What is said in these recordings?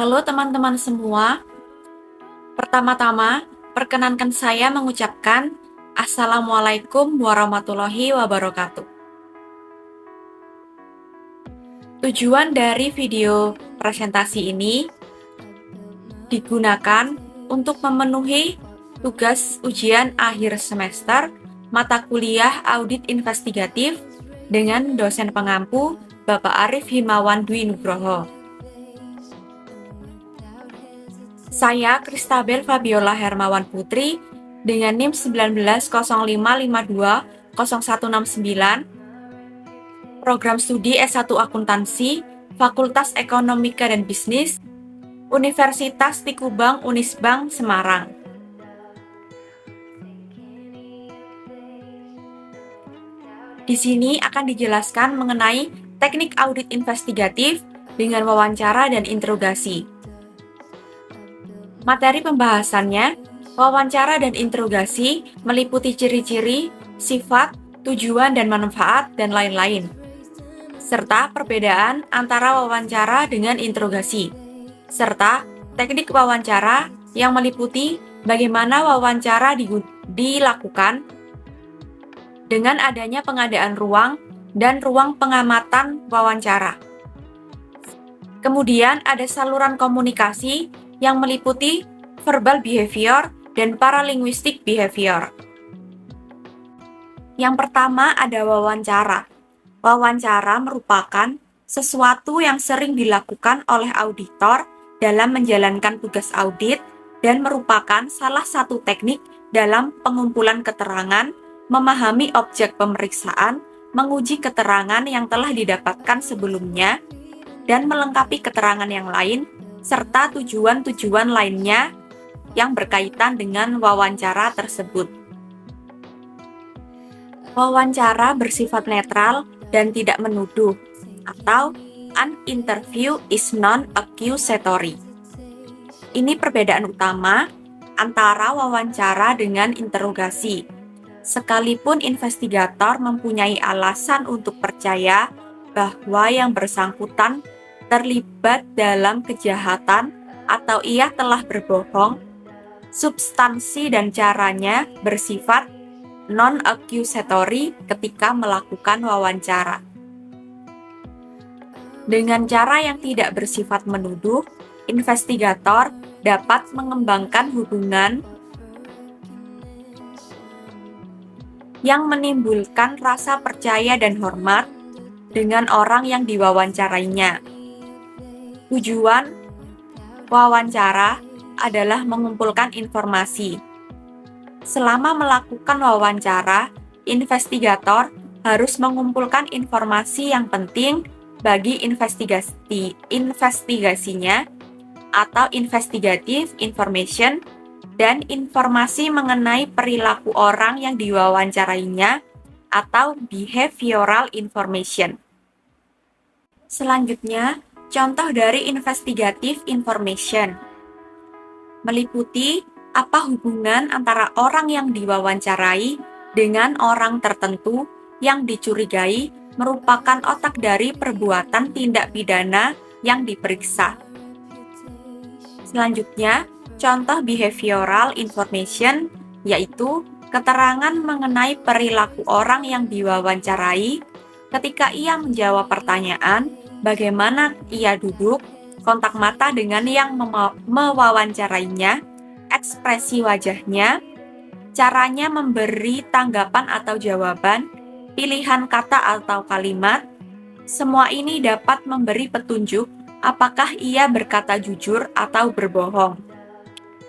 Halo teman-teman semua, pertama-tama perkenankan saya mengucapkan Assalamualaikum warahmatullahi wabarakatuh. Tujuan dari video presentasi ini digunakan untuk memenuhi tugas ujian akhir semester mata kuliah Audit Investigatif dengan dosen pengampu Bapak Arif Himawan Dwi Nugroho. Saya Kristabel Fabiola Hermawan Putri dengan NIM 1905520169, program studi S1 Akuntansi, Fakultas Ekonomika dan Bisnis, Universitas Tikubang Unisbank Semarang. Di sini akan dijelaskan mengenai teknik audit investigatif dengan wawancara dan interogasi. Materi pembahasannya, wawancara dan interogasi meliputi ciri-ciri, sifat, tujuan dan manfaat, dan lain-lain. Serta perbedaan antara wawancara dengan interogasi. Serta teknik wawancara yang meliputi bagaimana wawancara dilakukan dengan adanya pengadaan ruang dan ruang pengamatan wawancara. Kemudian ada saluran komunikasi yang meliputi verbal behavior dan paralinguistic behavior. Yang pertama ada wawancara. Wawancara merupakan sesuatu yang sering dilakukan oleh auditor dalam menjalankan tugas audit dan merupakan salah satu teknik dalam pengumpulan keterangan, memahami objek pemeriksaan, menguji keterangan yang telah didapatkan sebelumnya, dan melengkapi keterangan yang lain serta tujuan-tujuan lainnya yang berkaitan dengan wawancara tersebut. Wawancara bersifat netral dan tidak menuduh, atau an interview is non-accusatory. Ini perbedaan utama antara wawancara dengan interogasi. Sekalipun investigator mempunyai alasan untuk percaya bahwa yang bersangkutan terlibat dalam kejahatan atau ia telah berbohong, substansi dan caranya bersifat non-accusatory ketika melakukan wawancara. Dengan cara yang tidak bersifat menuduh, investigator dapat mengembangkan hubungan yang menimbulkan rasa percaya dan hormat dengan orang yang diwawancarainya. Tujuan wawancara adalah mengumpulkan informasi. Selama melakukan wawancara, investigator harus mengumpulkan informasi yang penting bagi investigasinya atau investigative information dan informasi mengenai perilaku orang yang diwawancarainya atau behavioral information. Selanjutnya, contoh dari investigative information meliputi apa hubungan antara orang yang diwawancarai dengan orang tertentu yang dicurigai merupakan otak dari perbuatan tindak pidana yang diperiksa. Selanjutnya, contoh behavioral information yaitu keterangan mengenai perilaku orang yang diwawancarai ketika ia menjawab pertanyaan, bagaimana ia duduk, kontak mata dengan yang mewawancarainya, ekspresi wajahnya, caranya memberi tanggapan atau jawaban, pilihan kata atau kalimat. Semua ini dapat memberi petunjuk apakah ia berkata jujur atau berbohong.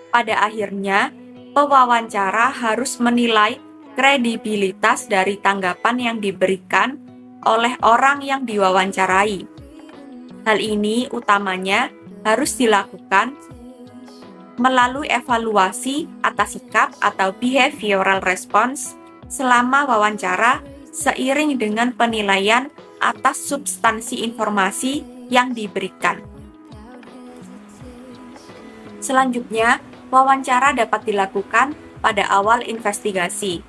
Pada akhirnya, pewawancara harus menilai kredibilitas dari tanggapan yang diberikan oleh orang yang diwawancarai. Hal ini utamanya harus dilakukan melalui evaluasi atas sikap atau behavioral response selama wawancara seiring dengan penilaian atas substansi informasi yang diberikan. Selanjutnya, wawancara dapat dilakukan pada awal investigasi.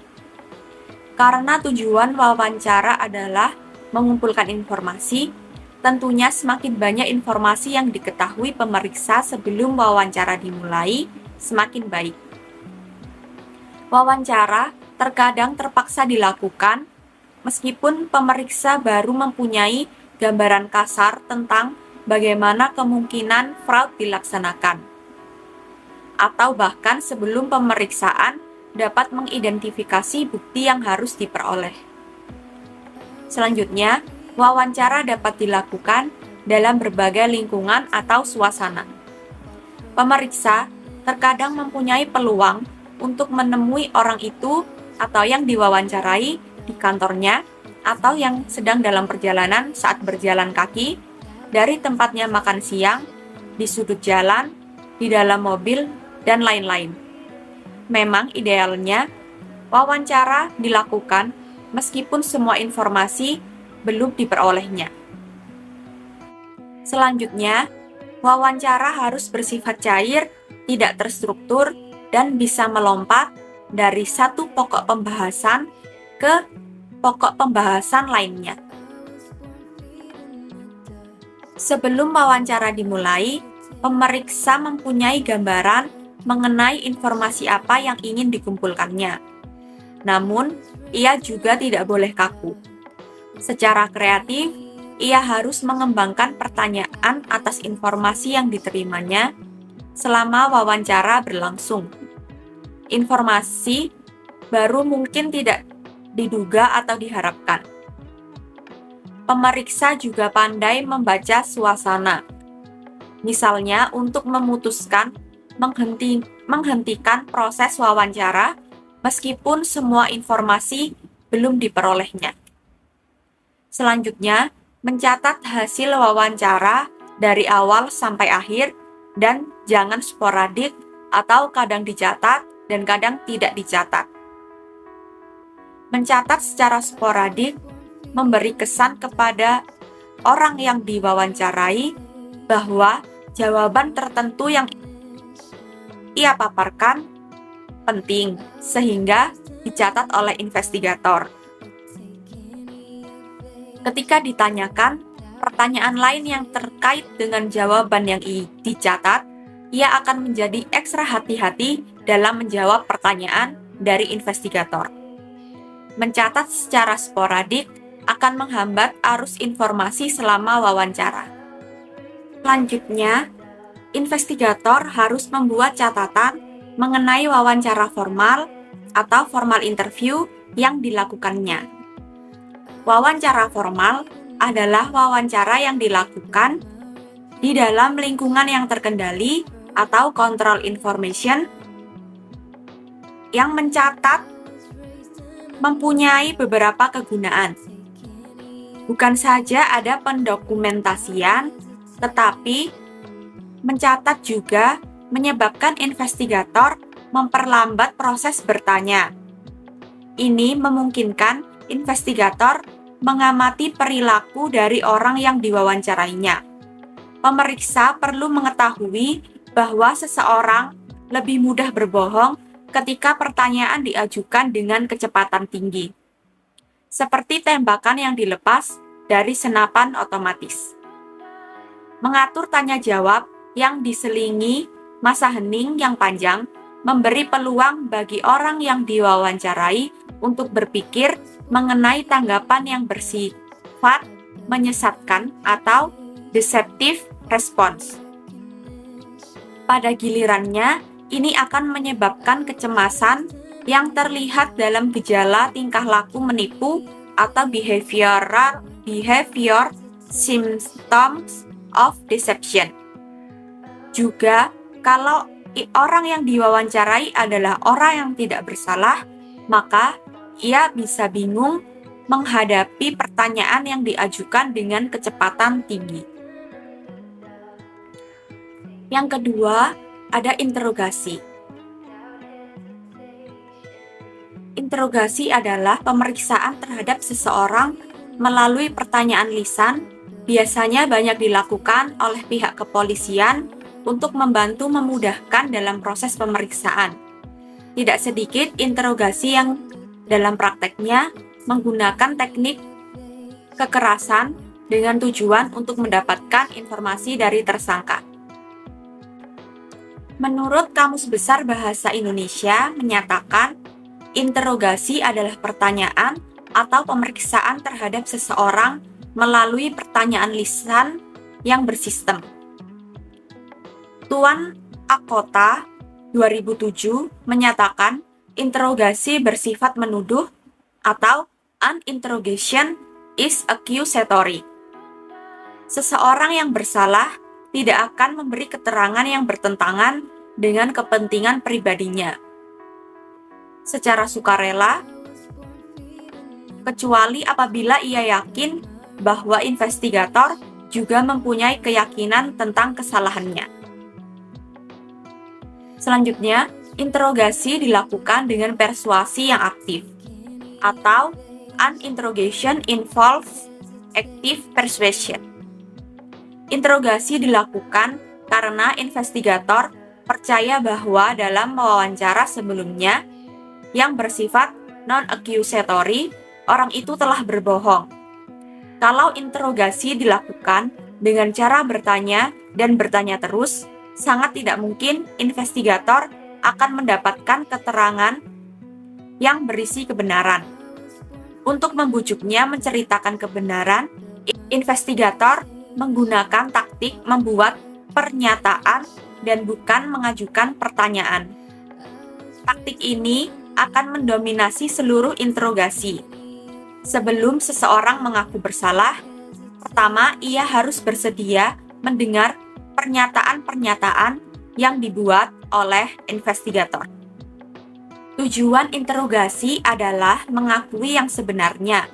Karena tujuan wawancara adalah mengumpulkan informasi, Tentunya semakin banyak informasi yang diketahui pemeriksa sebelum wawancara dimulai, semakin baik. Wawancara terkadang terpaksa dilakukan meskipun pemeriksa baru mempunyai gambaran kasar tentang bagaimana kemungkinan fraud dilaksanakan, atau bahkan sebelum pemeriksaan dapat mengidentifikasi bukti yang harus diperoleh. Selanjutnya, wawancara dapat dilakukan dalam berbagai lingkungan atau suasana. Pemeriksa terkadang mempunyai peluang untuk menemui orang itu atau yang diwawancarai di kantornya atau yang sedang dalam perjalanan saat berjalan kaki, dari tempatnya makan siang, di sudut jalan, di dalam mobil, dan lain-lain. Memang idealnya, wawancara dilakukan meskipun semua informasi belum diperolehnya. Selanjutnya, wawancara harus bersifat cair, tidak terstruktur, dan bisa melompat dari satu pokok pembahasan ke pokok pembahasan lainnya. Sebelum wawancara dimulai, pemeriksa mempunyai gambaran mengenai informasi apa yang ingin dikumpulkannya. Namun, ia juga tidak boleh kaku. Secara kreatif, ia harus mengembangkan pertanyaan atas informasi yang diterimanya selama wawancara berlangsung. Informasi baru mungkin tidak diduga atau diharapkan. Pemeriksa juga pandai membaca suasana. Misalnya untuk memutuskan menghentikan proses wawancara meskipun semua informasi belum diperolehnya. Selanjutnya, mencatat hasil wawancara dari awal sampai akhir dan jangan sporadik atau kadang dicatat dan kadang tidak dicatat. Mencatat secara sporadik memberi kesan kepada orang yang diwawancarai bahwa jawaban tertentu yang ia paparkan penting sehingga dicatat oleh investigator. Ketika ditanyakan pertanyaan lain yang terkait dengan jawaban yang dicatat, ia akan menjadi ekstra hati-hati dalam menjawab pertanyaan dari investigator. Mencatat secara sporadik akan menghambat arus informasi selama wawancara. Selanjutnya, investigator harus membuat catatan mengenai wawancara formal atau formal interview yang dilakukannya. Wawancara formal adalah wawancara yang dilakukan di dalam lingkungan yang terkendali atau control information yang mencatat mempunyai beberapa kegunaan. Bukan saja ada pendokumentasian, tetapi mencatat juga menyebabkan investigator memperlambat proses bertanya. Ini memungkinkan investigator mengamati perilaku dari orang yang diwawancarainya. Pemeriksa perlu mengetahui bahwa seseorang lebih mudah berbohong ketika pertanyaan diajukan dengan kecepatan tinggi, seperti tembakan yang dilepas dari senapan otomatis. Mengatur tanya jawab yang diselingi masa hening yang panjang memberi peluang bagi orang yang diwawancarai untuk berpikir mengenai tanggapan yang bersifat menyesatkan atau deceptive response. Pada gilirannya, ini akan menyebabkan kecemasan yang terlihat dalam gejala tingkah laku menipu atau behavior symptoms of deception. Juga, kalau orang yang diwawancarai adalah orang yang tidak bersalah, maka ia bisa bingung menghadapi pertanyaan yang diajukan dengan kecepatan tinggi. Yang kedua, ada interogasi. Interogasi adalah pemeriksaan terhadap seseorang melalui pertanyaan lisan, biasanya banyak dilakukan oleh pihak kepolisian untuk membantu memudahkan dalam proses pemeriksaan. Tidak sedikit interogasi yang dalam prakteknya menggunakan teknik kekerasan dengan tujuan untuk mendapatkan informasi dari tersangka. Menurut Kamus Besar Bahasa Indonesia menyatakan, interogasi adalah pertanyaan atau pemeriksaan terhadap seseorang melalui pertanyaan lisan yang bersistem. Tuan Akota 2007 menyatakan interogasi bersifat menuduh atau an interrogation is accusatory. Seseorang yang bersalah tidak akan memberi keterangan yang bertentangan dengan kepentingan pribadinya secara sukarela, kecuali apabila ia yakin bahwa investigator juga mempunyai keyakinan tentang kesalahannya. Selanjutnya, interogasi dilakukan dengan persuasi yang aktif, atau an interrogation involves active persuasion. Interogasi dilakukan karena investigator percaya bahwa dalam wawancara sebelumnya yang bersifat non-accusatory, orang itu telah berbohong. Kalau interogasi dilakukan dengan cara bertanya dan bertanya terus, sangat tidak mungkin investigator akan mendapatkan keterangan yang berisi kebenaran. Untuk membujuknya menceritakan kebenaran, investigator menggunakan taktik membuat pernyataan dan bukan mengajukan pertanyaan. Taktik ini akan mendominasi seluruh interogasi. Sebelum seseorang mengaku bersalah, pertama ia harus bersedia mendengar pernyataan-pernyataan yang dibuat oleh investigator. Tujuan interogasi adalah mengakui yang sebenarnya.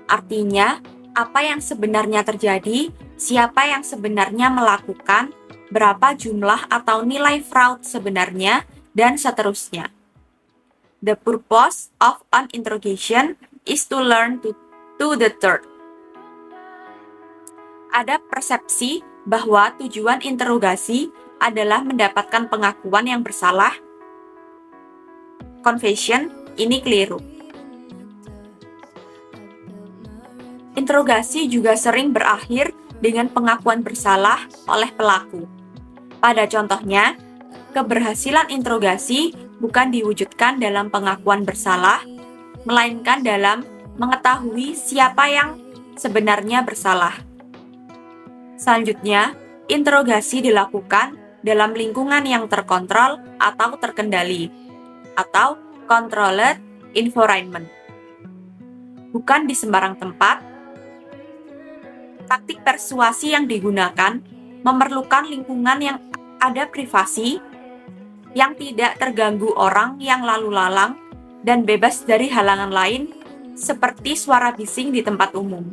Artinya, apa yang sebenarnya terjadi, siapa yang sebenarnya melakukan, berapa jumlah atau nilai fraud sebenarnya, dan seterusnya. The purpose of an interrogation is to learn to the truth. Ada persepsi bahwa tujuan interogasi adalah mendapatkan pengakuan yang bersalah. Confession, ini keliru. Interogasi juga sering berakhir dengan pengakuan bersalah oleh pelaku. Pada contohnya, keberhasilan interogasi bukan diwujudkan dalam pengakuan bersalah, melainkan dalam mengetahui siapa yang sebenarnya bersalah. Selanjutnya, interogasi dilakukan dalam lingkungan yang terkontrol atau terkendali, atau controlled environment. Bukan di sembarang tempat. Taktik persuasi yang digunakan memerlukan lingkungan yang ada privasi, yang tidak terganggu orang yang lalu lalang, dan bebas dari halangan lain, seperti suara bising di tempat umum.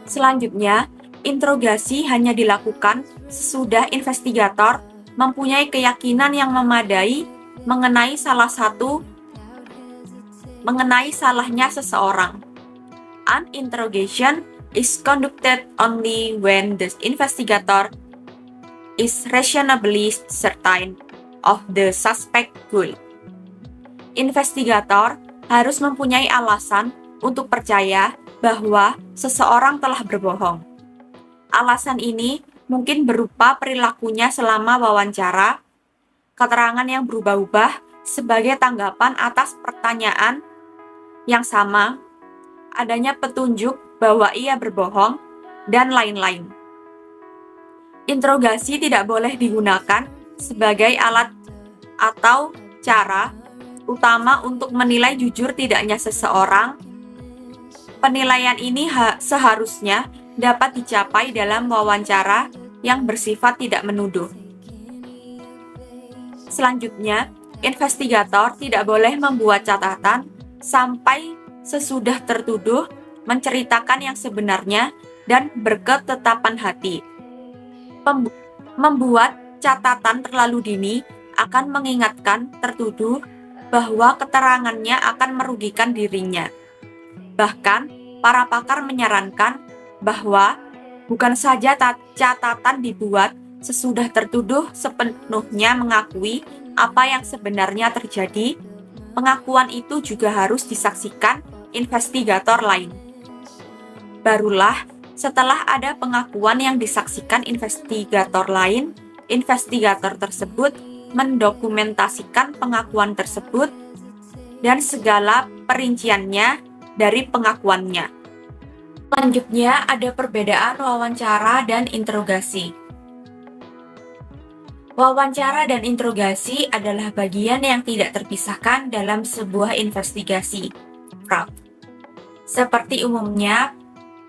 Selanjutnya, interogasi hanya dilakukan sesudah investigator mempunyai keyakinan yang memadai mengenai salahnya seseorang. An interrogation is conducted only when the investigator is reasonably certain of the suspect guilt. Investigator harus mempunyai alasan untuk percaya bahwa seseorang telah berbohong. Alasan ini mungkin berupa perilakunya selama wawancara, keterangan yang berubah-ubah sebagai tanggapan atas pertanyaan yang sama, adanya petunjuk bahwa ia berbohong, dan lain-lain. Interogasi tidak boleh digunakan sebagai alat atau cara utama untuk menilai jujur tidaknya seseorang. Penilaian ini seharusnya dapat dicapai dalam wawancara yang bersifat tidak menuduh. Selanjutnya, investigator tidak boleh membuat catatan sampai sesudah tertuduh menceritakan yang sebenarnya dan berketetapan hati. Membuat catatan terlalu dini akan mengingatkan tertuduh bahwa keterangannya akan merugikan dirinya. Bahkan, para pakar menyarankan bahwa bukan saja catatan dibuat sesudah tertuduh sepenuhnya mengakui apa yang sebenarnya terjadi, pengakuan itu juga harus disaksikan investigator lain. Barulah setelah ada pengakuan yang disaksikan investigator lain, investigator tersebut mendokumentasikan pengakuan tersebut dan segala perinciannya dari pengakuannya. Selanjutnya ada perbedaan wawancara dan interogasi. Wawancara dan interogasi adalah bagian yang tidak terpisahkan dalam sebuah investigasi fraud. Seperti umumnya,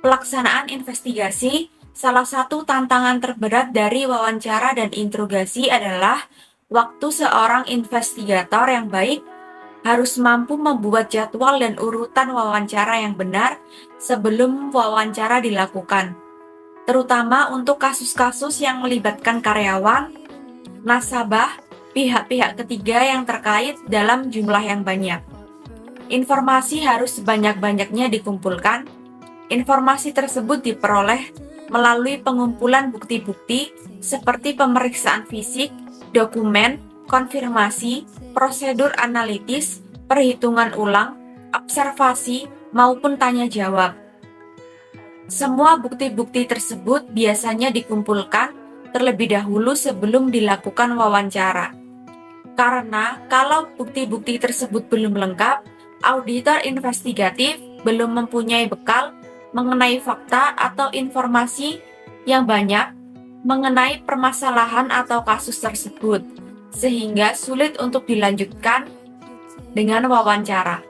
pelaksanaan investigasi, salah satu tantangan terberat dari wawancara dan interogasi adalah waktu seorang investigator yang baik harus mampu membuat jadwal dan urutan wawancara yang benar sebelum wawancara dilakukan, terutama untuk kasus-kasus yang melibatkan karyawan, nasabah, pihak-pihak ketiga yang terkait dalam jumlah yang banyak. Informasi harus sebanyak-banyaknya dikumpulkan. Informasi tersebut diperoleh melalui pengumpulan bukti-bukti seperti pemeriksaan fisik, dokumen, konfirmasi, prosedur analitis, perhitungan ulang, observasi, maupun tanya jawab. Semua bukti-bukti tersebut biasanya dikumpulkan terlebih dahulu sebelum dilakukan wawancara. Karena kalau bukti-bukti tersebut belum lengkap, auditor investigatif belum mempunyai bekal mengenai fakta atau informasi yang banyak mengenai permasalahan atau kasus tersebut, sehingga sulit untuk dilanjutkan dengan wawancara.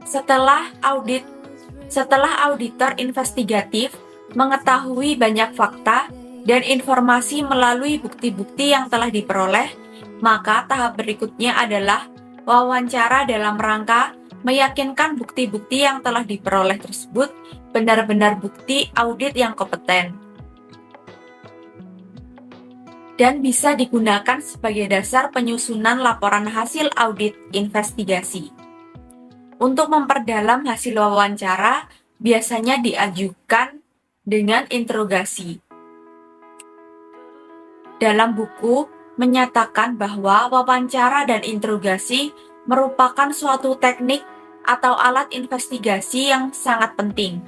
Setelah auditor investigatif mengetahui banyak fakta dan informasi melalui bukti-bukti yang telah diperoleh, maka tahap berikutnya adalah wawancara dalam rangka meyakinkan bukti-bukti yang telah diperoleh tersebut benar-benar bukti audit yang kompeten dan bisa digunakan sebagai dasar penyusunan laporan hasil audit investigasi. Untuk memperdalam hasil wawancara, biasanya diajukan dengan interogasi. Dalam buku menyatakan bahwa wawancara dan interogasi merupakan suatu teknik atau alat investigasi yang sangat penting.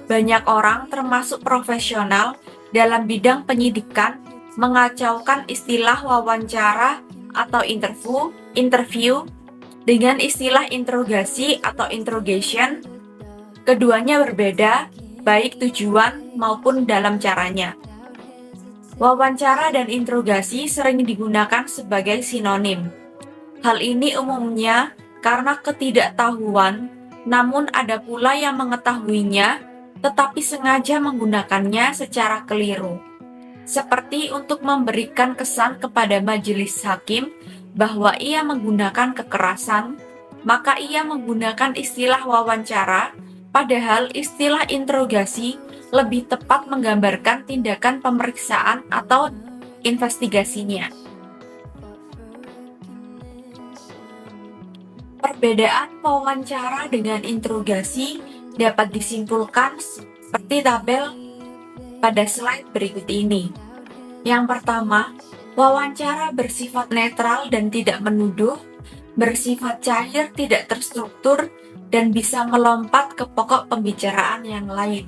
Banyak orang, termasuk profesional dalam bidang penyidikan, mengacaukan istilah wawancara atau interview dengan istilah interogasi atau interrogation. Keduanya berbeda, baik tujuan maupun dalam caranya. Wawancara dan interogasi sering digunakan sebagai sinonim. Hal ini umumnya karena ketidaktahuan, namun ada pula yang mengetahuinya tetapi sengaja menggunakannya secara keliru. Seperti untuk memberikan kesan kepada majelis hakim bahwa ia menggunakan kekerasan, maka ia menggunakan istilah wawancara, padahal istilah interogasi lebih tepat menggambarkan tindakan pemeriksaan atau investigasinya. Perbedaan wawancara dengan interogasi dapat disimpulkan seperti tabel pada slide berikut ini. Yang pertama, wawancara bersifat netral dan tidak menuduh, bersifat cair, tidak terstruktur, dan bisa melompat ke pokok pembicaraan yang lain.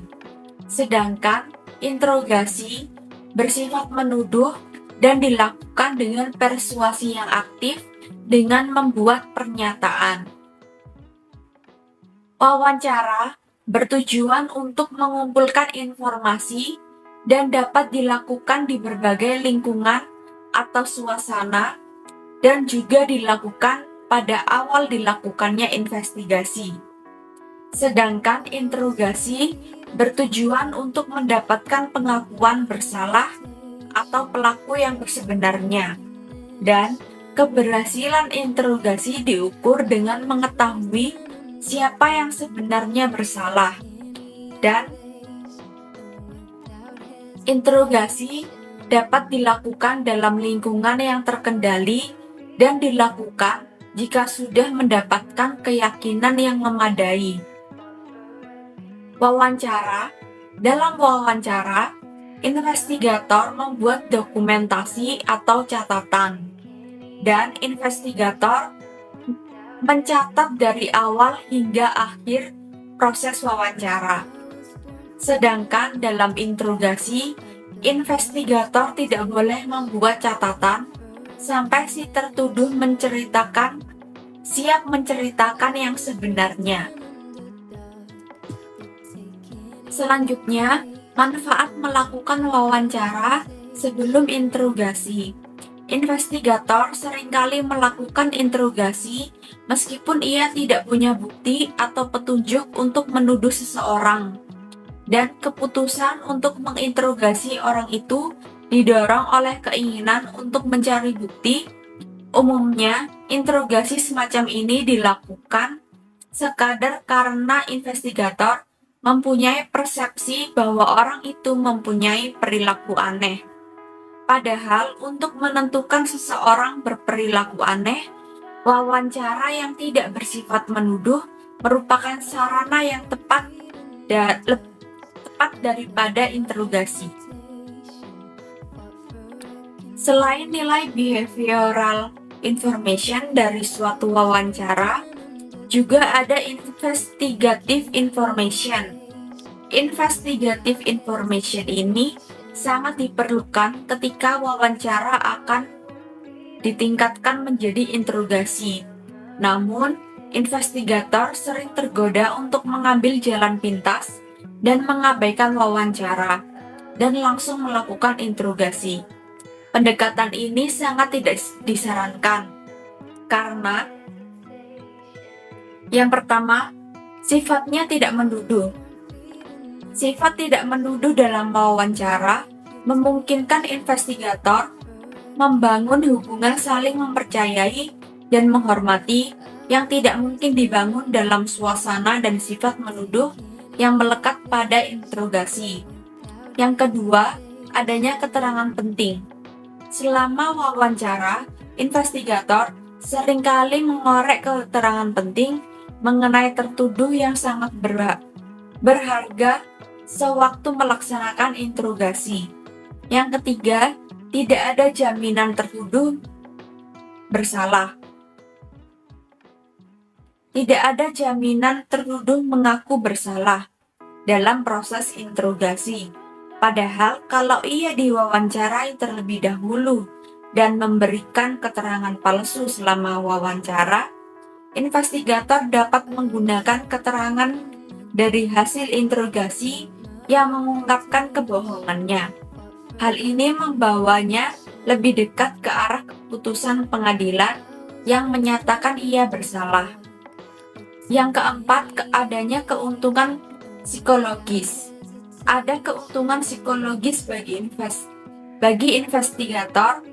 Sedangkan interogasi bersifat menuduh dan dilakukan dengan persuasi yang aktif dengan membuat pernyataan. Wawancara bertujuan untuk mengumpulkan informasi dan dapat dilakukan di berbagai lingkungan atau suasana dan juga dilakukan pada awal dilakukannya investigasi. Sedangkan interogasi bertujuan untuk mendapatkan pengakuan bersalah atau pelaku yang sebenarnya, dan keberhasilan interogasi diukur dengan mengetahui siapa yang sebenarnya bersalah, dan interogasi dapat dilakukan dalam lingkungan yang terkendali dan dilakukan jika sudah mendapatkan keyakinan yang memadai. Wawancara. Dalam wawancara, investigator membuat dokumentasi atau catatan dan investigator mencatat dari awal hingga akhir proses wawancara. Sedangkan dalam interogasi, investigator tidak boleh membuat catatan sampai si tertuduh siap menceritakan yang sebenarnya. Selanjutnya, manfaat melakukan wawancara sebelum interogasi. Investigator seringkali melakukan interogasi meskipun ia tidak punya bukti atau petunjuk untuk menuduh seseorang. Dan keputusan untuk menginterogasi orang itu didorong oleh keinginan untuk mencari bukti. Umumnya, interogasi semacam ini dilakukan sekadar karena investigator mempunyai persepsi bahwa orang itu mempunyai perilaku aneh. Padahal untuk menentukan seseorang berperilaku aneh, wawancara yang tidak bersifat menuduh merupakan sarana yang tepat daripada interogasi. Selain nilai behavioral information dari suatu wawancara, juga ada investigative information. Investigative information ini sangat diperlukan ketika wawancara akan ditingkatkan menjadi interogasi. Namun, investigator sering tergoda untuk mengambil jalan pintas dan mengabaikan wawancara dan langsung melakukan interogasi. Pendekatan ini sangat tidak disarankan karena yang pertama, sifatnya tidak menuduh. Sifat tidak menuduh dalam wawancara memungkinkan investigator membangun hubungan saling mempercayai dan menghormati yang tidak mungkin dibangun dalam suasana dan sifat menuduh yang melekat pada interogasi. Yang kedua, adanya keterangan penting. Selama wawancara, investigator seringkali mengorek keterangan penting mengenai tertuduh yang sangat berharga sewaktu melaksanakan interogasi. Yang ketiga, tidak ada jaminan tertuduh bersalah. Tidak ada jaminan tertuduh mengaku bersalah dalam proses interogasi. Padahal kalau ia diwawancarai terlebih dahulu dan memberikan keterangan palsu selama wawancara, investigator dapat menggunakan keterangan dari hasil interogasi yang mengungkapkan kebohongannya. Hal ini membawanya lebih dekat ke arah keputusan pengadilan yang menyatakan ia bersalah. Yang keempat, adanya keuntungan psikologis. Ada keuntungan psikologis bagi investigator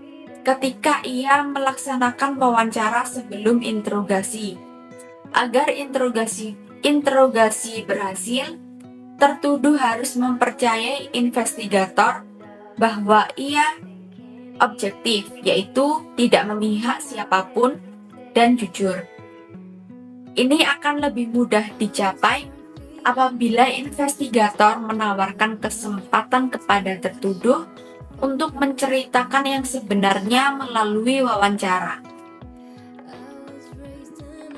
ketika ia melaksanakan wawancara sebelum interogasi. Agar interogasi berhasil, tertuduh harus mempercayai investigator bahwa ia objektif, yaitu tidak memihak siapapun dan jujur. Ini akan lebih mudah dicapai apabila investigator menawarkan kesempatan kepada tertuduh untuk menceritakan yang sebenarnya melalui wawancara.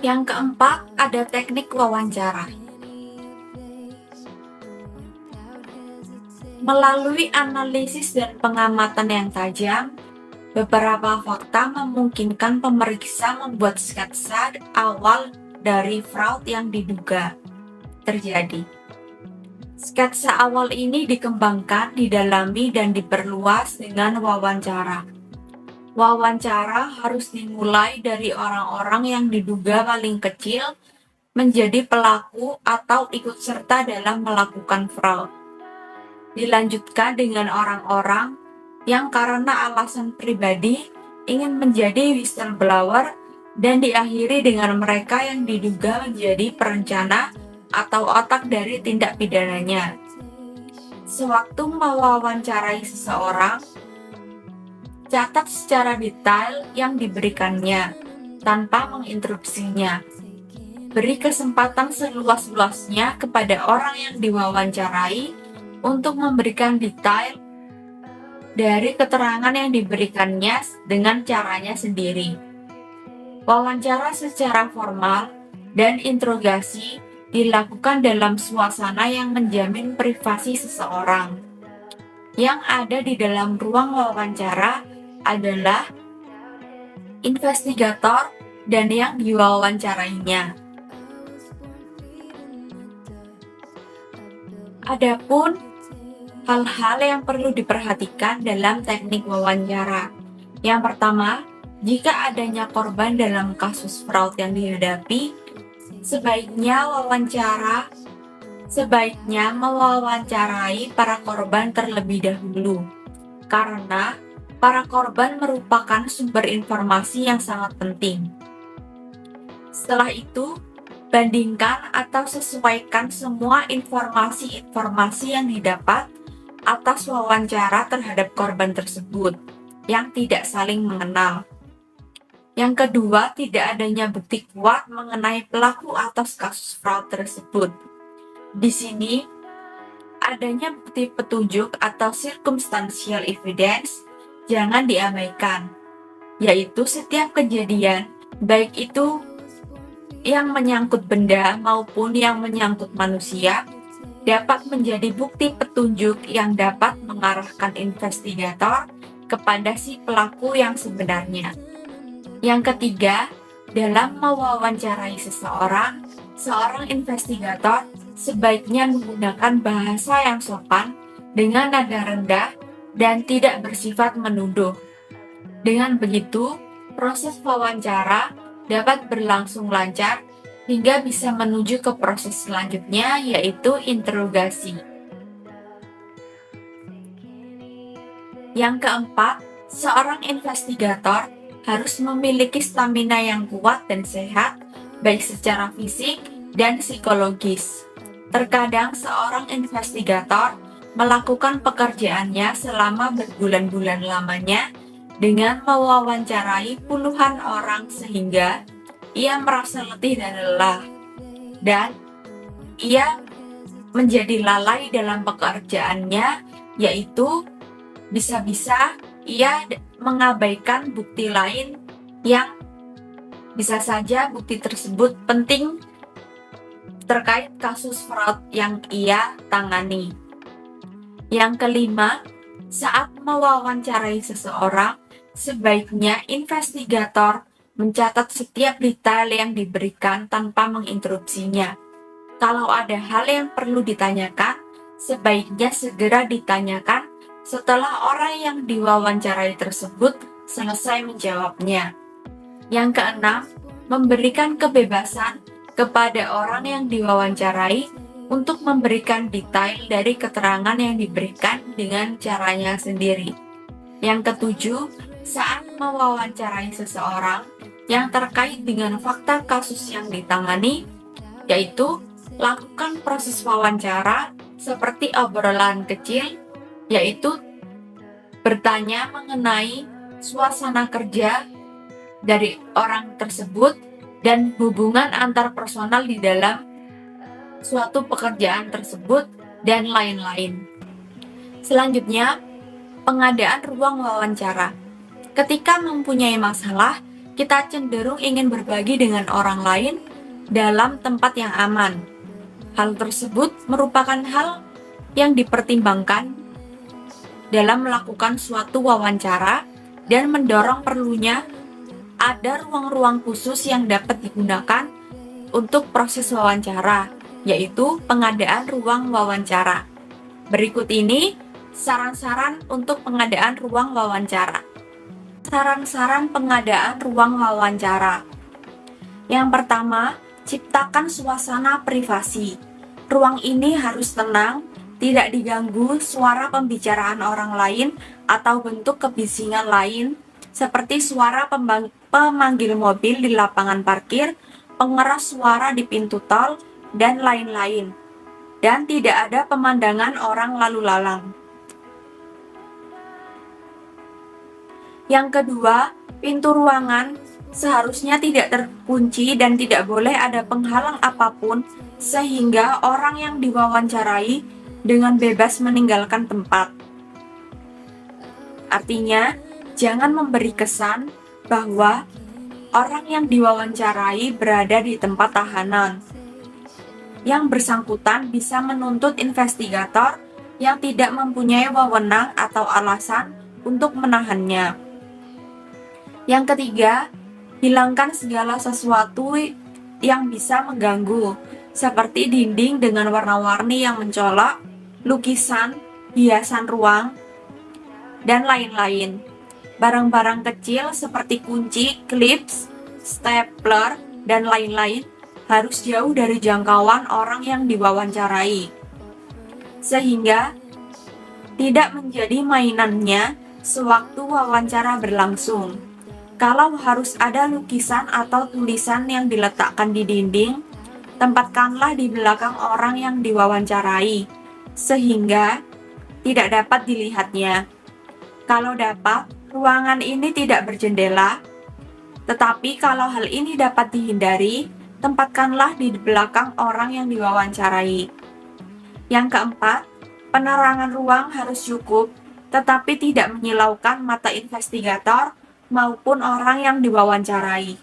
Yang keempat, ada teknik wawancara. Melalui analisis dan pengamatan yang tajam, beberapa fakta memungkinkan pemeriksa membuat sketsa awal dari fraud yang diduga terjadi. Sketsa awal ini dikembangkan, didalami, dan diperluas dengan wawancara. Wawancara harus dimulai dari orang-orang yang diduga paling kecil menjadi pelaku atau ikut serta dalam melakukan fraud. Dilanjutkan dengan orang-orang yang karena alasan pribadi ingin menjadi whistleblower, dan diakhiri dengan mereka yang diduga menjadi perencana atau otak dari tindak pidananya. Sewaktu mewawancarai seseorang, catat secara detail yang diberikannya tanpa menginterupsinya. Beri kesempatan seluas-luasnya kepada orang yang diwawancarai untuk memberikan detail dari keterangan yang diberikannya dengan caranya sendiri. Wawancara secara formal dan interogasi dilakukan dalam suasana yang menjamin privasi seseorang. Yang ada di dalam ruang wawancara adalah investigator dan yang diwawancarainya. Adapun hal-hal yang perlu diperhatikan dalam teknik wawancara. Yang pertama, jika adanya korban dalam kasus fraud yang dihadapi, sebaiknya mewawancarai para korban terlebih dahulu, karena para korban merupakan sumber informasi yang sangat penting. Setelah itu, bandingkan atau sesuaikan semua informasi-informasi yang didapat atas wawancara terhadap korban tersebut yang tidak saling mengenal. Yang kedua, tidak adanya bukti kuat mengenai pelaku atas kasus fraud tersebut. Di sini, adanya bukti petunjuk atau circumstantial evidence jangan diabaikan, yaitu setiap kejadian, baik itu yang menyangkut benda maupun yang menyangkut manusia, dapat menjadi bukti petunjuk yang dapat mengarahkan investigator kepada si pelaku yang sebenarnya. Yang ketiga, dalam mewawancarai seorang investigator sebaiknya menggunakan bahasa yang sopan dengan nada rendah dan tidak bersifat menuduh. Dengan begitu, proses wawancara dapat berlangsung lancar hingga bisa menuju ke proses selanjutnya, yaitu interogasi. Yang keempat, seorang investigator harus memiliki stamina yang kuat dan sehat, baik secara fisik dan psikologis. Terkadang seorang investigator melakukan pekerjaannya selama berbulan-bulan lamanya dengan mewawancarai puluhan orang sehingga ia merasa letih dan lelah, dan ia menjadi lalai dalam pekerjaannya, yaitu bisa-bisa ia mengabaikan bukti lain yang bisa saja bukti tersebut penting terkait kasus fraud yang ia tangani. Yang kelima, saat mewawancarai seseorang, sebaiknya investigator mencatat setiap detail yang diberikan tanpa menginterupsinya. Kalau ada hal yang perlu ditanyakan, sebaiknya segera ditanyakan setelah orang yang diwawancarai tersebut selesai menjawabnya. Yang keenam, memberikan kebebasan kepada orang yang diwawancarai untuk memberikan detail dari keterangan yang diberikan dengan caranya sendiri. Yang ketujuh, saat mewawancarai seseorang yang terkait dengan fakta kasus yang ditangani, yaitu lakukan proses wawancara seperti obrolan kecil, yaitu bertanya mengenai suasana kerja dari orang tersebut dan hubungan antar personal di dalam suatu pekerjaan tersebut, dan lain-lain. Selanjutnya, pengadaan ruang wawancara. Ketika mempunyai masalah, kita cenderung ingin berbagi dengan orang lain dalam tempat yang aman. Hal tersebut merupakan hal yang dipertimbangkan dalam melakukan suatu wawancara dan mendorong perlunya ada ruang-ruang khusus yang dapat digunakan untuk proses wawancara, yaitu pengadaan ruang wawancara. Berikut ini saran-saran untuk pengadaan ruang wawancara. Saran-saran pengadaan ruang wawancara. Yang pertama, ciptakan suasana privasi. Ruang ini harus tenang, tidak diganggu suara pembicaraan orang lain atau bentuk kebisingan lain seperti suara pemanggil mobil di lapangan parkir, pengeras suara di pintu tol, dan lain-lain. Dan tidak ada pemandangan orang lalu lalang. Yang kedua, pintu ruangan seharusnya tidak terkunci dan tidak boleh ada penghalang apapun sehingga orang yang diwawancarai dengan bebas meninggalkan tempat. Artinya, jangan memberi kesan bahwa orang yang diwawancarai berada di tempat tahanan. Yang bersangkutan bisa menuntut investigator yang tidak mempunyai wewenang atau alasan untuk menahannya. Yang ketiga, hilangkan segala sesuatu yang bisa mengganggu, seperti dinding dengan warna-warni yang mencolok, lukisan, hiasan ruang, dan lain-lain. Barang-barang kecil seperti kunci, klips, stapler, dan lain-lain harus jauh dari jangkauan orang yang diwawancarai, sehingga tidak menjadi mainannya sewaktu wawancara berlangsung. Kalau harus ada lukisan atau tulisan yang diletakkan di dinding, tempatkanlah di belakang orang yang diwawancarai, sehingga tidak dapat dilihatnya. Kalau dapat, ruangan ini tidak berjendela, tetapi kalau hal ini dapat dihindari, tempatkanlah di belakang orang yang diwawancarai. Yang keempat, penerangan ruang harus cukup, tetapi tidak menyilaukan mata investigator maupun orang yang diwawancarai.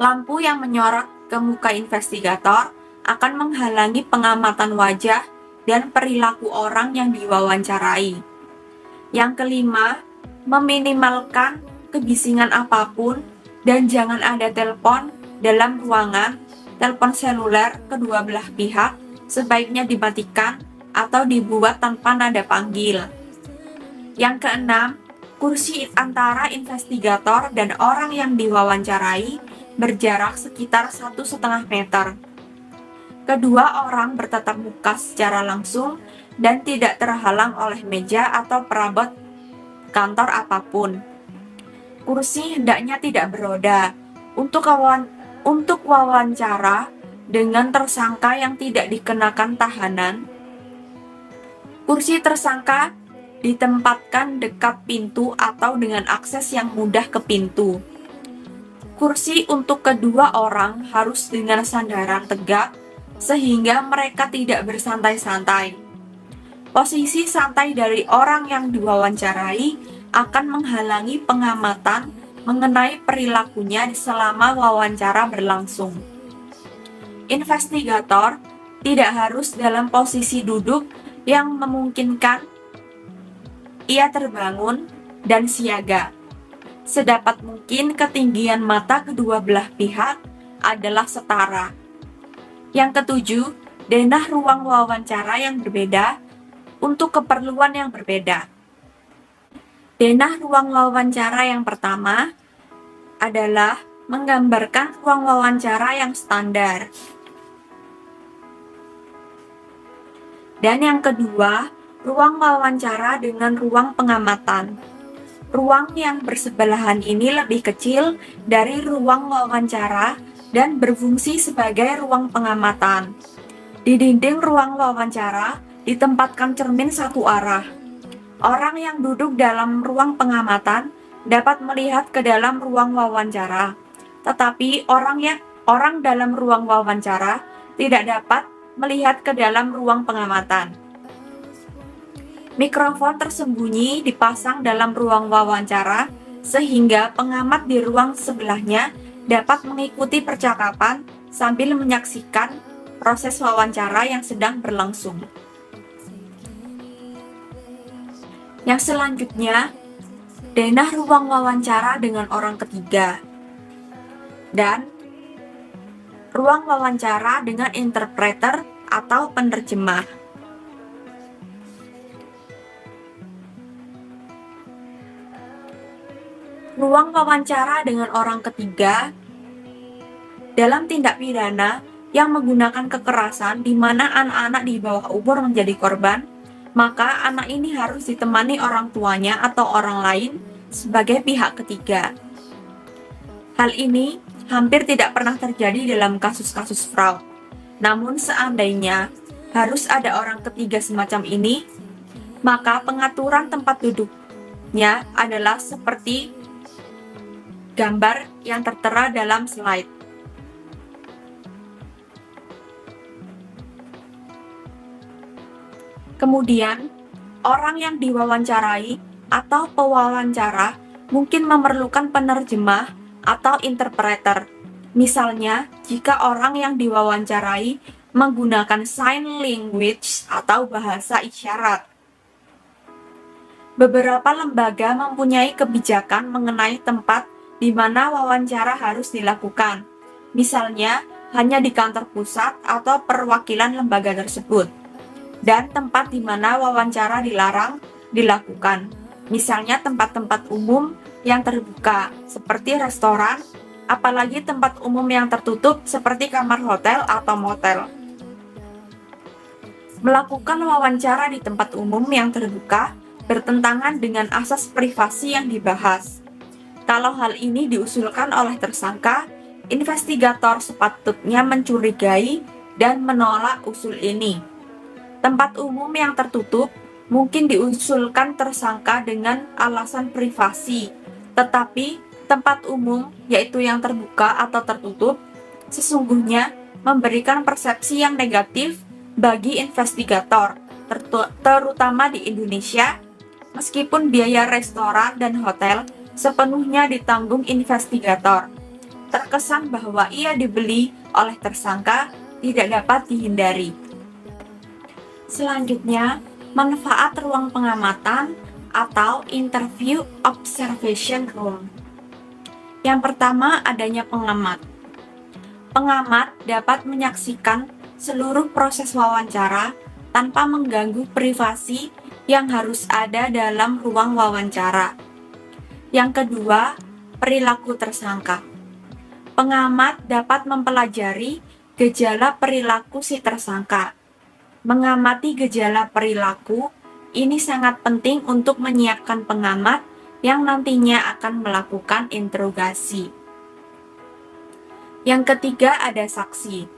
Lampu yang menyorot ke muka investigator akan menghalangi pengamatan wajah dan perilaku orang yang diwawancarai. Yang kelima, meminimalkan kebisingan apapun dan jangan ada telepon dalam ruangan. Telepon seluler kedua belah pihak sebaiknya dimatikan atau dibuat tanpa nada panggil. Yang keenam, kursi antara investigator dan orang yang diwawancarai berjarak sekitar 1,5 meter. Kedua orang bertatap muka secara langsung dan tidak terhalang oleh meja atau perabot kantor apapun. Kursi hendaknya tidak beroda. Untuk wawancara dengan tersangka yang tidak dikenakan tahanan, kursi tersangka ditempatkan dekat pintu atau dengan akses yang mudah ke pintu. Kursi untuk kedua orang harus dengan sandaran tegak sehingga mereka tidak bersantai-santai. Posisi santai dari orang yang diwawancarai akan menghalangi pengamatan mengenai perilakunya selama wawancara berlangsung. Investigator tidak harus dalam posisi duduk yang memungkinkan ia terbangun dan siaga. Sedapat mungkin ketinggian mata kedua belah pihak adalah setara. Yang ketujuh, denah ruang wawancara yang berbeda untuk keperluan yang berbeda. Denah ruang wawancara yang pertama adalah menggambarkan ruang wawancara yang standar. Dan yang kedua, ruang wawancara dengan ruang pengamatan. Ruang yang bersebelahan ini lebih kecil dari ruang wawancara dan berfungsi sebagai ruang pengamatan. Di dinding ruang wawancara ditempatkan cermin satu arah. Orang yang duduk dalam ruang pengamatan dapat melihat ke dalam ruang wawancara, tetapi orang dalam ruang wawancara tidak dapat melihat ke dalam ruang pengamatan. Mikrofon tersembunyi dipasang dalam ruang wawancara sehingga pengamat di ruang sebelahnya dapat mengikuti percakapan sambil menyaksikan proses wawancara yang sedang berlangsung. Yang selanjutnya, denah ruang wawancara dengan orang ketiga dan ruang wawancara dengan interpreter atau penerjemah. Ruang wawancara dengan orang ketiga dalam tindak pidana yang menggunakan kekerasan di mana anak-anak di bawah umur menjadi korban, maka anak ini harus ditemani orang tuanya atau orang lain sebagai pihak ketiga. Hal ini hampir tidak pernah terjadi dalam kasus-kasus fraud. Namun seandainya harus ada orang ketiga semacam ini, maka pengaturan tempat duduknya adalah seperti gambar yang tertera dalam slide. Kemudian, Orang yang diwawancarai atau pewawancara mungkin memerlukan penerjemah atau interpreter. Misalnya, jika orang yang diwawancarai menggunakan sign language atau bahasa isyarat. Beberapa lembaga mempunyai kebijakan mengenai tempat di mana wawancara harus dilakukan. Misalnya, hanya di kantor pusat atau perwakilan lembaga tersebut. Dan tempat di mana wawancara dilarang dilakukan. Misalnya tempat-tempat umum yang terbuka, seperti restoran, apalagi tempat umum yang tertutup seperti kamar hotel atau motel. Melakukan wawancara di tempat umum yang terbuka bertentangan dengan asas privasi yang dibahas. Kalau hal ini diusulkan oleh tersangka, investigator sepatutnya mencurigai dan menolak usul ini. Tempat umum yang tertutup mungkin diusulkan tersangka dengan alasan privasi, tetapi tempat umum, yaitu yang terbuka atau tertutup, sesungguhnya memberikan persepsi yang negatif bagi investigator, terutama di Indonesia, meskipun biaya restoran dan hotel sepenuhnya ditanggung investigator. Terkesan bahwa ia dibeli oleh tersangka tidak dapat dihindari. Selanjutnya, manfaat ruang pengamatan atau interview observation room. Yang pertama, adanya pengamat. Pengamat dapat menyaksikan seluruh proses wawancara tanpa mengganggu privasi yang harus ada dalam ruang wawancara. Yang kedua, perilaku tersangka. Pengamat dapat mempelajari gejala perilaku si tersangka. Mengamati gejala perilaku ini sangat penting untuk menyiapkan pengamat yang nantinya akan melakukan interogasi. Yang ketiga, ada saksi.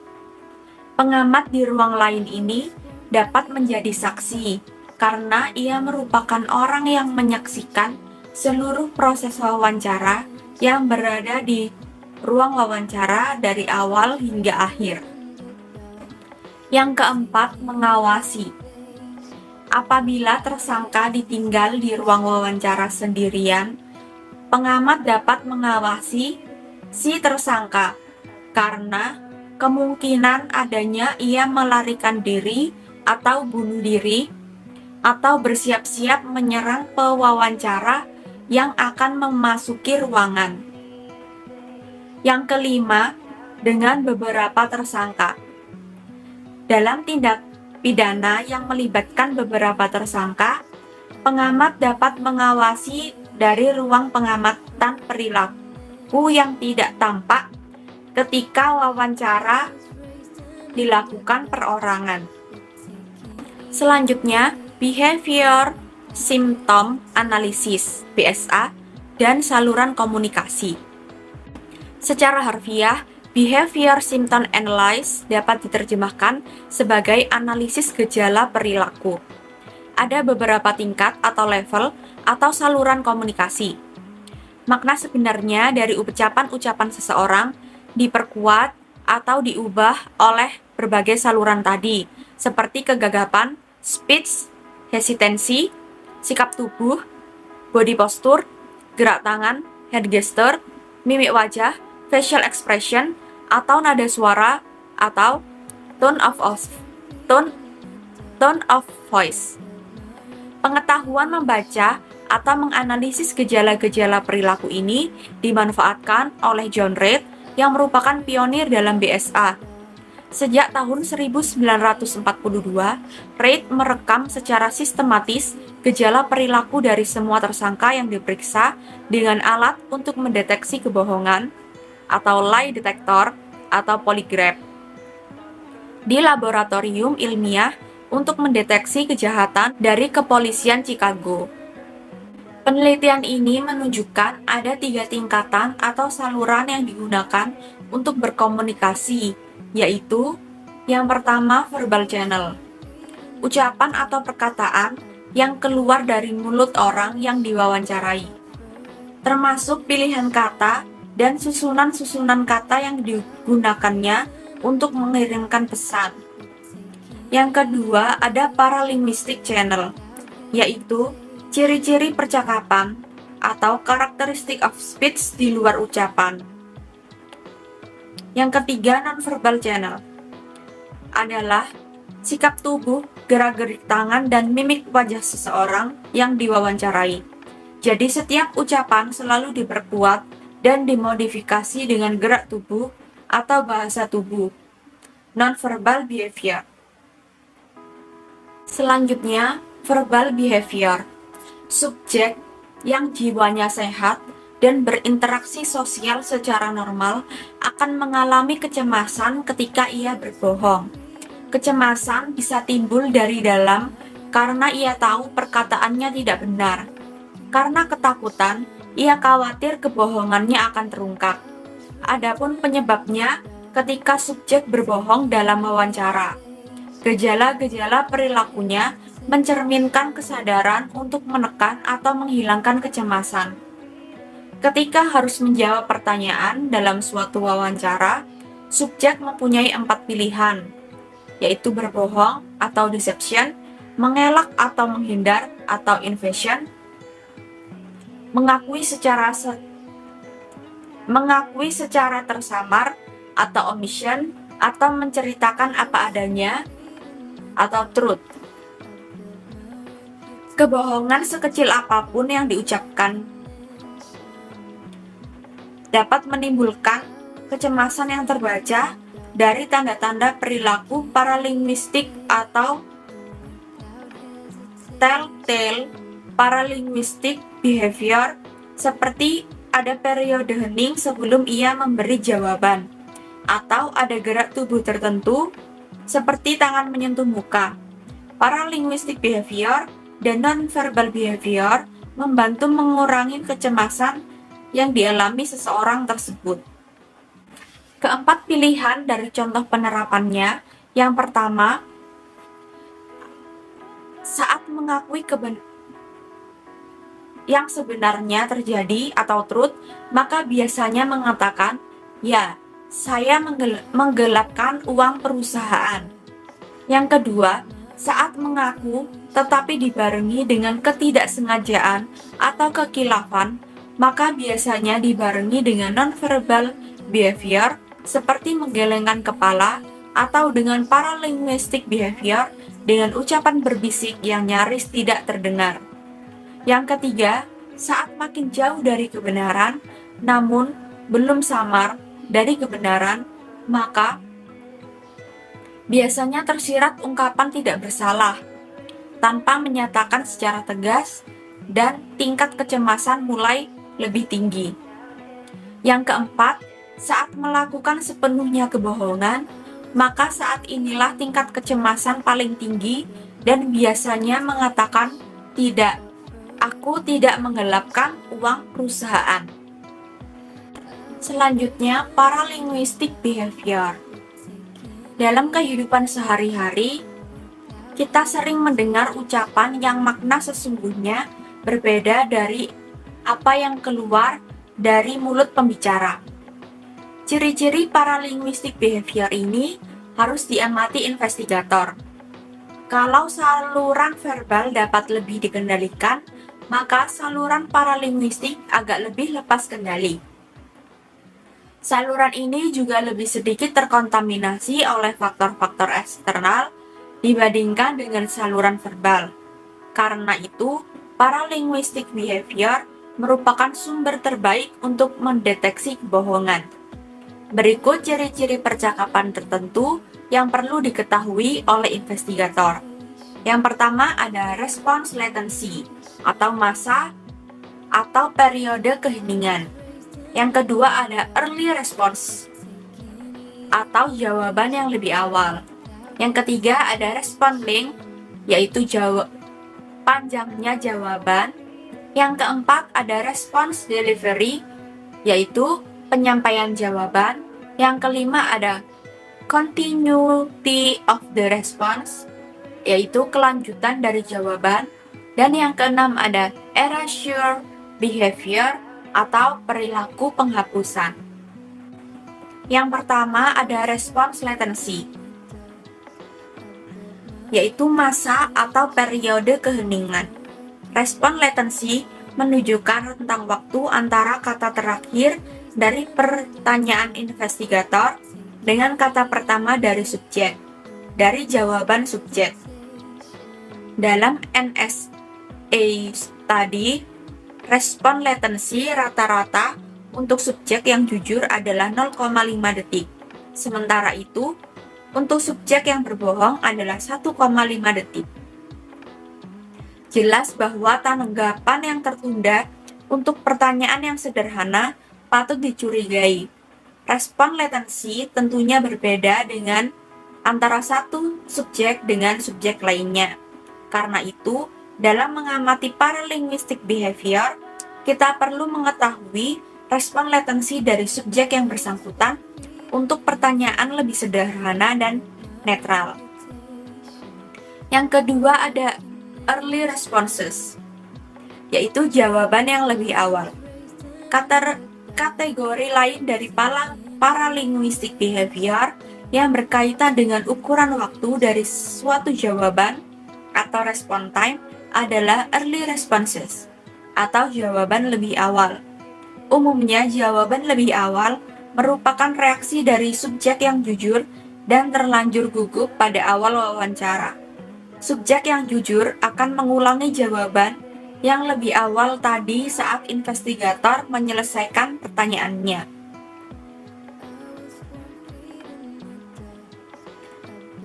Pengamat di ruang lain ini dapat menjadi saksi karena ia merupakan orang yang menyaksikan seluruh proses wawancara yang berada di ruang wawancara dari awal hingga akhir. Yang keempat, mengawasi. Apabila tersangka ditinggal di ruang wawancara sendirian, pengamat dapat mengawasi si tersangka karena kemungkinan adanya ia melarikan diri atau bunuh diri atau bersiap-siap menyerang pewawancara yang akan memasuki ruangan. Yang kelima, dengan beberapa tersangka. Dalam tindak pidana yang melibatkan beberapa tersangka, pengamat dapat mengawasi dari ruang pengamatan perilaku yang tidak tampak ketika wawancara dilakukan perorangan. Selanjutnya, Behavior Symptom Analysis (BSA) dan saluran komunikasi. Secara harfiah, Behavior Symptom Analysis dapat diterjemahkan sebagai analisis gejala perilaku. Ada beberapa tingkat atau level atau saluran komunikasi. Makna sebenarnya dari ucapan-ucapan seseorang diperkuat atau diubah oleh berbagai saluran tadi, seperti kegagapan, speech, hesitancy, sikap tubuh, body posture, gerak tangan, head gesture, mimik wajah, facial expression, atau nada suara, atau tone of voice. Pengetahuan membaca atau menganalisis gejala-gejala perilaku ini dimanfaatkan oleh John Reid yang merupakan pionir dalam BSA. Sejak tahun 1942, Reid merekam secara sistematis gejala perilaku dari semua tersangka yang diperiksa dengan alat untuk mendeteksi kebohongan atau lie detector atau polygraph di laboratorium ilmiah untuk mendeteksi kejahatan dari kepolisian Chicago. Penelitian ini menunjukkan ada 3 tingkatan atau saluran yang digunakan untuk berkomunikasi, yaitu yang pertama verbal channel, ucapan atau perkataan yang keluar dari mulut orang yang diwawancarai, termasuk pilihan kata dan susunan-susunan kata yang digunakannya untuk mengirimkan pesan. Yang kedua, ada paralinguistic channel, yaitu ciri-ciri percakapan atau karakteristik of speech di luar ucapan. Yang ketiga, nonverbal channel adalah sikap tubuh, gerak-gerik tangan, dan mimik wajah seseorang yang diwawancarai. Jadi setiap ucapan selalu diperkuat dan dimodifikasi dengan gerak tubuh atau bahasa tubuh. Nonverbal behavior. Selanjutnya, verbal behavior. Subjek yang jiwanya sehat dan berinteraksi sosial secara normal akan mengalami kecemasan ketika ia berbohong. Kecemasan bisa timbul dari dalam karena ia tahu perkataannya tidak benar. Karena ketakutan, ia khawatir kebohongannya akan terungkap. Adapun penyebabnya ketika subjek berbohong dalam wawancara. Gejala-gejala perilakunya mencerminkan kesadaran untuk menekan atau menghilangkan kecemasan. Ketika harus menjawab pertanyaan dalam suatu wawancara, subjek mempunyai 4 pilihan, yaitu berbohong atau deception, mengelak atau menghindar atau evasion, mengakui secara tersamar atau omission, atau menceritakan apa adanya atau truth. Kebohongan sekecil apapun yang diucapkan dapat menimbulkan kecemasan yang terbaca dari tanda-tanda perilaku paralinguistik atau telltale paralinguistic behavior, seperti ada periode hening sebelum ia memberi jawaban, atau ada gerak tubuh tertentu seperti tangan menyentuh muka. Paralinguistic behavior dan non-verbal behavior membantu mengurangi kecemasan yang dialami seseorang tersebut. Keempat pilihan dari contoh penerapannya, yang pertama, saat mengakui yang sebenarnya terjadi atau truth, maka biasanya mengatakan, ya, saya menggelapkan uang perusahaan. Yang kedua, saat mengaku tetapi dibarengi dengan ketidaksengajaan atau kekilafan, maka biasanya dibarengi dengan nonverbal behavior seperti menggelengkan kepala atau dengan paralinguistic behavior dengan ucapan berbisik yang nyaris tidak terdengar. Yang ketiga, saat makin jauh dari kebenaran namun belum samar dari kebenaran, maka biasanya tersirat ungkapan tidak bersalah tanpa menyatakan secara tegas dan tingkat kecemasan mulai lebih tinggi. Yang keempat, saat melakukan sepenuhnya kebohongan, maka saat inilah tingkat kecemasan paling tinggi dan biasanya mengatakan, tidak, aku tidak menggelapkan uang perusahaan. Selanjutnya, paralinguistic behavior. Dalam kehidupan sehari-hari, kita sering mendengar ucapan yang makna sesungguhnya berbeda dari apa yang keluar dari mulut pembicara. Ciri-ciri paralinguistic behavior ini harus diamati investigator. Kalau saluran verbal dapat lebih dikendalikan, maka saluran paralinguistik agak lebih lepas kendali. Saluran ini juga lebih sedikit terkontaminasi oleh faktor-faktor eksternal dibandingkan dengan saluran verbal. Karena itu, paralinguistic behavior merupakan sumber terbaik untuk mendeteksi kebohongan. Berikut ciri-ciri percakapan tertentu yang perlu diketahui oleh investigator. Yang pertama ada response latency atau masa atau periode keheningan. Yang kedua ada early response atau jawaban yang lebih awal. Yang ketiga ada response length, yaitu panjangnya jawaban. Yang keempat ada response delivery, yaitu penyampaian jawaban. Yang kelima ada continuity of the response, yaitu kelanjutan dari jawaban. Dan yang keenam ada erasure behavior atau perilaku penghapusan. Yang pertama ada response latency, yaitu masa atau periode keheningan. Respon latensi menunjukkan rentang waktu antara kata terakhir dari pertanyaan investigator dengan kata pertama dari subjek, dari jawaban subjek. Dalam NSA study, respon latensi rata-rata untuk subjek yang jujur adalah 0,5 detik. Sementara itu, untuk subjek yang berbohong adalah 1,5 detik. Jelas bahwa tanggapan yang tertunda untuk pertanyaan yang sederhana patut dicurigai. Respon latensi tentunya berbeda dengan antara satu subjek dengan subjek lainnya. Karena itu, dalam mengamati paralinguistic behavior, kita perlu mengetahui respon latensi dari subjek yang bersangkutan untuk pertanyaan lebih sederhana dan netral. Yang kedua ada early responses, yaitu jawaban yang lebih awal. Kategori lain dari paralinguistic behavior yang berkaitan dengan ukuran waktu dari suatu jawaban atau respon time adalah early responses, atau jawaban lebih awal. Umumnya, jawaban lebih awal merupakan reaksi dari subjek yang jujur dan terlanjur gugup pada awal wawancara. Subjek yang jujur akan mengulangi jawaban yang lebih awal tadi saat investigator menyelesaikan pertanyaannya.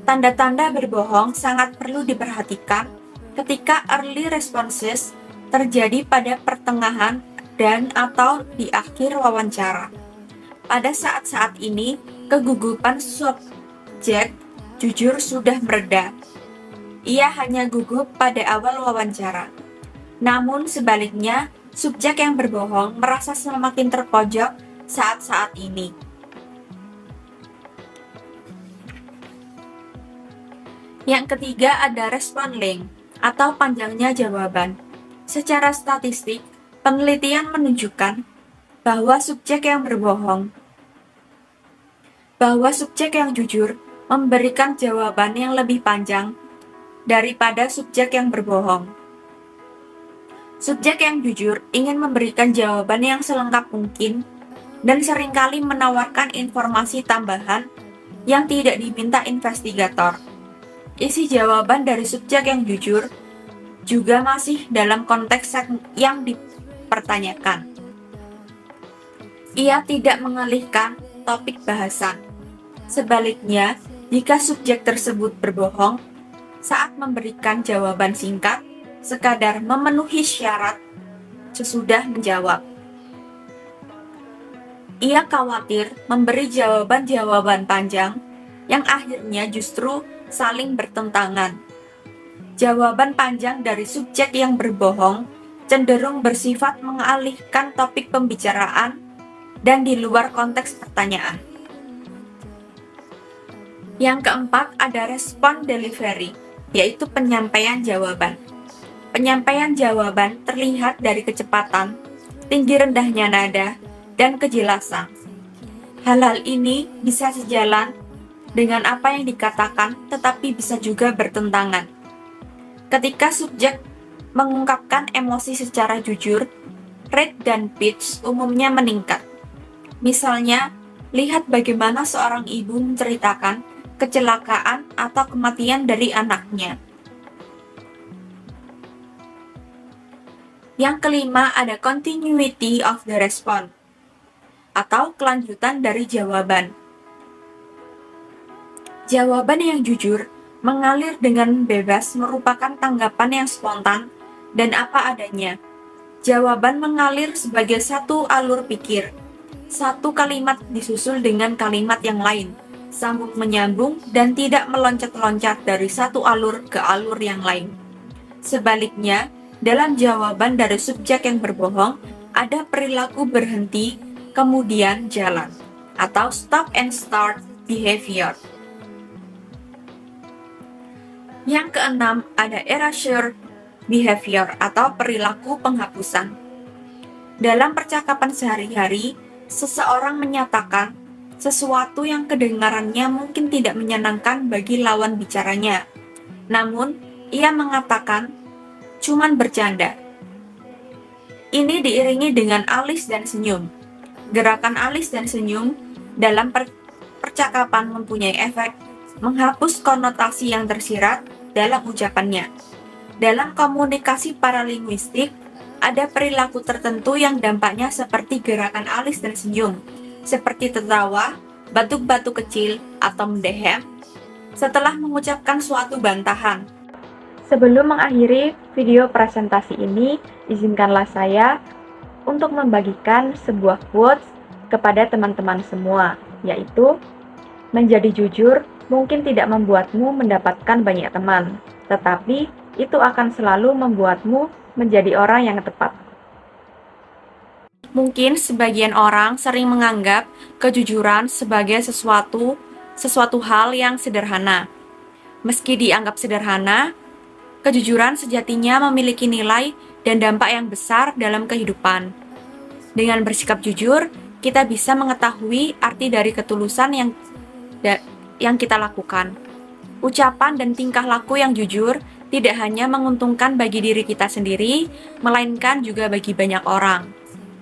Tanda-tanda berbohong sangat perlu diperhatikan ketika early responses terjadi pada pertengahan dan atau di akhir wawancara. Pada saat-saat ini, kegugupan subjek jujur sudah mereda. Ia hanya gugup pada awal wawancara. Namun sebaliknya, subjek yang berbohong merasa semakin terpojok saat-saat ini. Yang ketiga ada respon length atau panjangnya jawaban. Secara statistik, penelitian menunjukkan bahwa subjek yang jujur memberikan jawaban yang lebih panjang daripada subjek yang berbohong. Subjek yang jujur ingin memberikan jawaban yang selengkap mungkin dan seringkali menawarkan informasi tambahan yang tidak diminta investigator. Isi jawaban dari subjek yang jujur juga masih dalam konteks yang dipertanyakan. Ia tidak mengalihkan topik bahasan. Sebaliknya, jika subjek tersebut berbohong, saat memberikan jawaban singkat, sekadar memenuhi syarat sesudah menjawab. Ia khawatir memberi jawaban-jawaban panjang yang akhirnya justru saling bertentangan. Jawaban panjang dari subjek yang berbohong cenderung bersifat mengalihkan topik pembicaraan dan di luar konteks pertanyaan. Yang keempat ada respon delivery, yaitu penyampaian jawaban. Penyampaian jawaban terlihat dari kecepatan, tinggi rendahnya nada, dan kejelasan. Hal-hal ini bisa sejalan dengan apa yang dikatakan, tetapi bisa juga bertentangan. Ketika subjek mengungkapkan emosi secara jujur, rate dan pitch umumnya meningkat. Misalnya, lihat bagaimana seorang ibu menceritakan kecelakaan atau kematian dari anaknya. Yang kelima ada continuity of the response, atau kelanjutan dari jawaban. Jawaban yang jujur mengalir dengan bebas merupakan tanggapan yang spontan dan apa adanya. Jawaban mengalir sebagai satu alur pikir. Satu kalimat disusul dengan kalimat yang lain, sambung menyambung dan tidak meloncat-loncat dari satu alur ke alur yang lain. Sebaliknya, dalam jawaban dari subjek yang berbohong, ada perilaku berhenti, kemudian jalan, atau stop and start behavior. Yang keenam, ada erasure behavior atau perilaku penghapusan. Dalam percakapan sehari-hari, seseorang menyatakan sesuatu yang kedengarannya mungkin tidak menyenangkan bagi lawan bicaranya. Namun, ia mengatakan cuman bercanda. Ini diiringi dengan alis dan senyum. Gerakan alis dan senyum dalam percakapan mempunyai efek menghapus konotasi yang tersirat dalam ucapannya. Dalam komunikasi paralinguistik, ada perilaku tertentu yang dampaknya seperti gerakan alis dan senyum, seperti tertawa, batuk-batuk kecil, atau mendehem setelah mengucapkan suatu bantahan. Sebelum mengakhiri video presentasi ini, izinkanlah saya untuk membagikan sebuah quotes kepada teman-teman semua, yaitu, menjadi jujur mungkin tidak membuatmu mendapatkan banyak teman, tetapi itu akan selalu membuatmu menjadi orang yang tepat. Mungkin sebagian orang sering menganggap kejujuran sebagai sesuatu hal yang sederhana. Meski dianggap sederhana, kejujuran sejatinya memiliki nilai dan dampak yang besar dalam kehidupan. Dengan bersikap jujur, kita bisa mengetahui arti dari ketulusan yang kita lakukan. Ucapan dan tingkah laku yang jujur tidak hanya menguntungkan bagi diri kita sendiri, melainkan juga bagi banyak orang.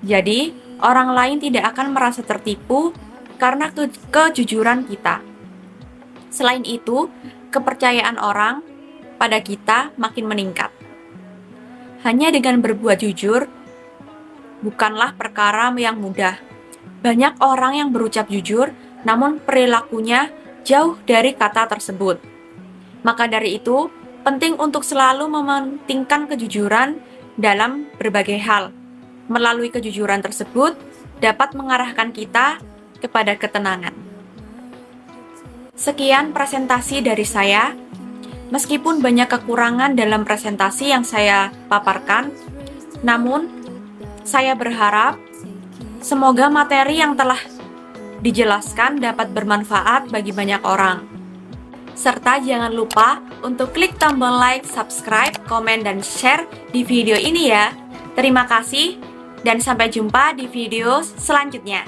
Jadi, orang lain tidak akan merasa tertipu karena kejujuran kita. Selain itu, kepercayaan orang pada kita makin meningkat. Hanya dengan berbuat jujur bukanlah perkara yang mudah. Banyak orang yang berucap jujur, namun perilakunya jauh dari kata tersebut. Maka dari itu, penting untuk selalu mementingkan kejujuran dalam berbagai hal. Melalui kejujuran tersebut dapat mengarahkan kita kepada ketenangan. Sekian presentasi dari saya. Meskipun banyak kekurangan dalam presentasi yang saya paparkan, namun saya berharap semoga materi yang telah dijelaskan dapat bermanfaat bagi banyak orang. Serta jangan lupa untuk klik tombol like, subscribe, komen, dan share di video ini ya. Terima kasih dan sampai jumpa di video selanjutnya.